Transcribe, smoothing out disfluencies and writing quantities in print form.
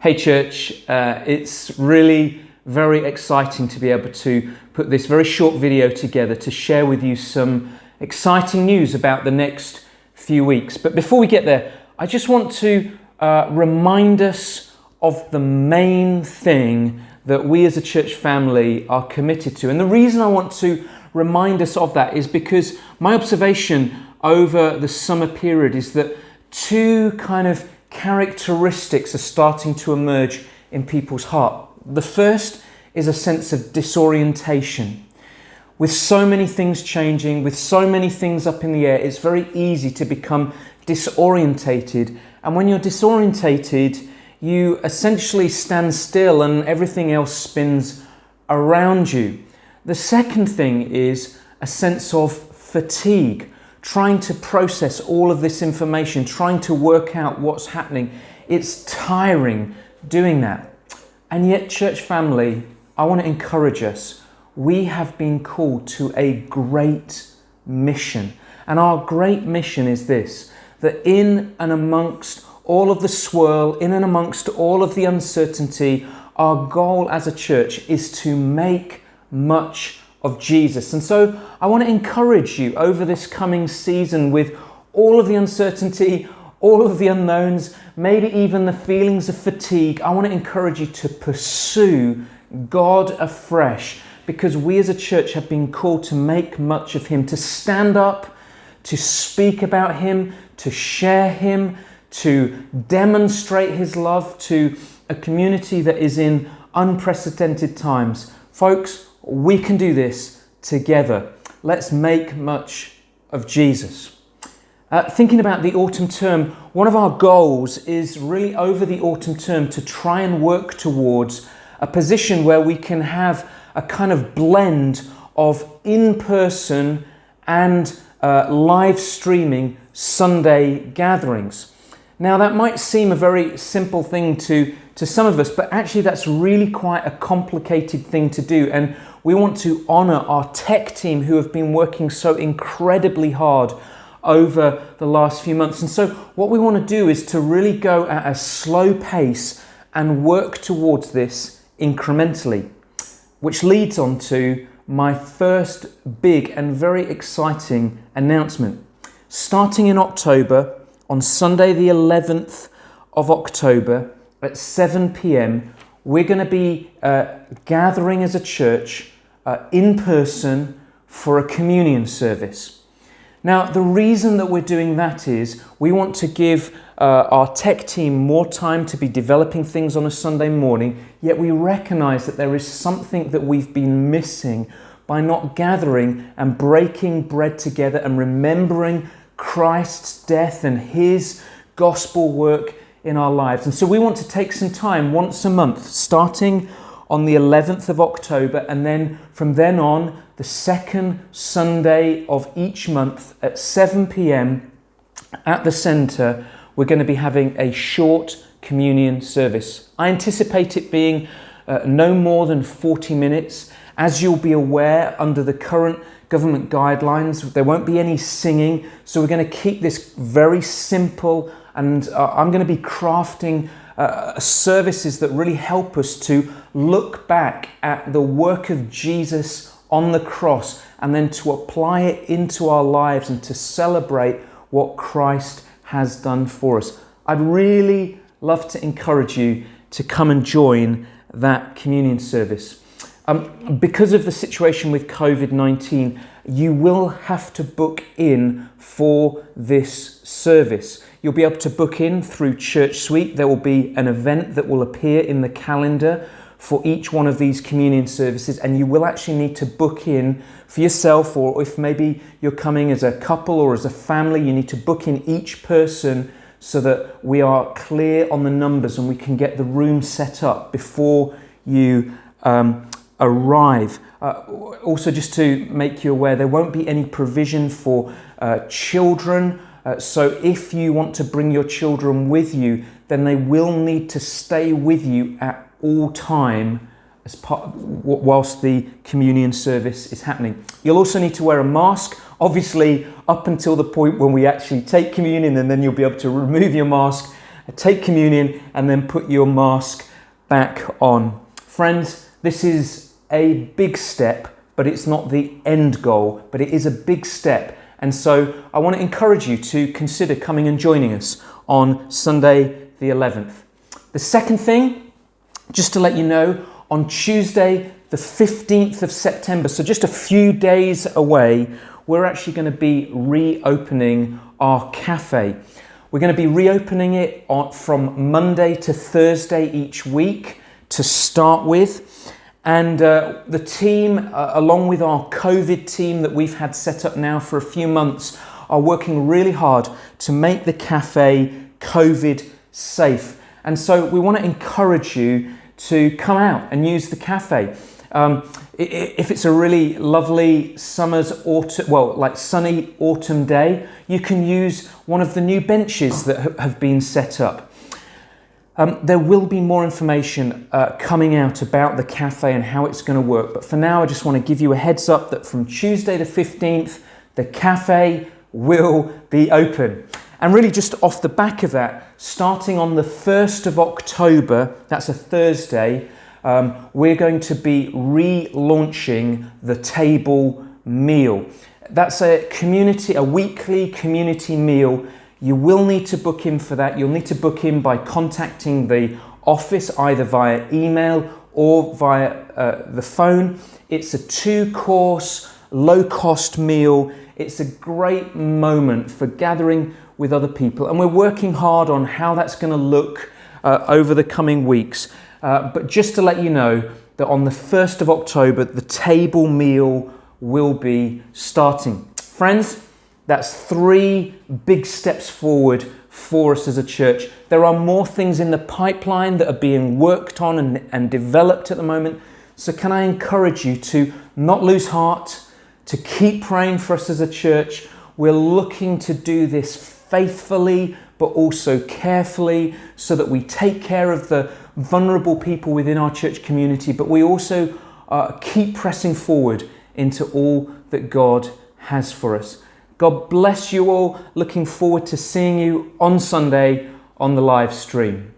Hey church, it's really very exciting to be able to put this very short video together to share with you some exciting news about the next few weeks. But before we get there, I just want to remind us of the main thing that we as a church family are committed to. And the reason I want to remind us of that is because my observation over the summer period is that two kind of characteristics are starting to emerge in people's heart. The first is a sense of disorientation. With so many things changing, with so many things up in the air, it's very easy to become disorientated. And when you're disorientated, you essentially stand still and everything else spins around you. The second thing is a sense of fatigue. Trying to process all of this information, trying to work out what's happening. It's tiring doing that. And yet, church family, I want to encourage us. We have been called to a great mission. And our great mission is this, that in and amongst all of the swirl, in and amongst all of the uncertainty, our goal as a church is to make much of Jesus. And so I want to encourage you over this coming season with all of the uncertainty, all of the unknowns, maybe even the feelings of fatigue. I want to encourage you to pursue God afresh, because we as a church have been called to make much of Him, to stand up, to speak about Him, to share Him, to demonstrate His love to a community that is in unprecedented times. Folks, we can do this together. Let's make much of Jesus. Thinking about the autumn term, one of our goals is really over the autumn term to try and work towards a position where we can have a kind of blend of in-person and live streaming Sunday gatherings. Now that might seem a very simple thing to some of us, but actually that's really quite a complicated thing to do. And we want to honour our tech team who have been working so incredibly hard over the last few months. And so what we want to do is to really go at a slow pace and work towards this incrementally, which leads on to my first big and very exciting announcement. Starting in October, on Sunday the 11th of October at 7 p.m, we're going to be gathering as a church in person for a communion service. Now, the reason that we're doing that is we want to give our tech team more time to be developing things on a Sunday morning, yet we recognize that there is something that we've been missing by not gathering and breaking bread together and remembering Christ's death and His gospel work in our lives. And so we want to take some time once a month, starting on the 11th of October, and then from then on, the second Sunday of each month at 7 p.m. at the centre, we're going to be having a short communion service. I anticipate it being no more than 40 minutes. As you'll be aware, under the current government guidelines, there won't be any singing, so we're going to keep this very simple, and I'm going to be crafting services that really help us to look back at the work of Jesus on the cross and then to apply it into our lives and to celebrate what Christ has done for us. I'd really love to encourage you to come and join that communion service. Because of the situation with COVID-19, you will have to book in for this service. You'll be able to book in through Church Suite. There will be an event that will appear in the calendar for each one of these communion services, and you will actually need to book in for yourself, or if maybe you're coming as a couple or as a family, you need to book in each person so that we are clear on the numbers and we can get the room set up before you arrive. Also, just to make you aware, there won't be any provision for children. So if you want to bring your children with you, then they will need to stay with you at all time as part whilst the communion service is happening. You'll also need to wear a mask, obviously up until the point when we actually take communion, and then you'll be able to remove your mask take communion, and then put your mask back on. Friends, this is a big step, but it's not the end goal, but it is a big step. And so I want to encourage you to consider coming and joining us on Sunday the 11th. The second thing, just to let you know, on Tuesday the 15th of September, so just a few days away, we're actually going to be reopening our cafe. We're going to be reopening it from Monday to Thursday each week to start with. And the team, along with our COVID team that we've had set up now for a few months, are working really hard to make the cafe COVID safe. And so we want to encourage you to come out and use the cafe. If it's a really lovely sunny autumn day, you can use one of the new benches that have been set up. There will be more information coming out about the cafe and how it's going to work. But for now, I just want to give you a heads up that from Tuesday the 15th, the cafe will be open. And really just off the back of that, starting on the 1st of October, that's a Thursday, we're going to be relaunching the table meal. That's a weekly community meal. You will need to book in for that. You'll need to book in by contacting the office either via email or via the phone. It's a 2-course, low-cost meal. It's a great moment for gathering with other people, and we're working hard on how that's going to look over the coming weeks. But just to let you know that on the 1st of October, the table meal will be starting. Friends, that's 3 big steps forward for us as a church. There are more things in the pipeline that are being worked on and developed at the moment. So can I encourage you to not lose heart, to keep praying for us as a church. We're looking to do this faithfully, but also carefully, so that we take care of the vulnerable people within our church community, but we also keep pressing forward into all that God has for us. God bless you all. Looking forward to seeing you on Sunday on the live stream.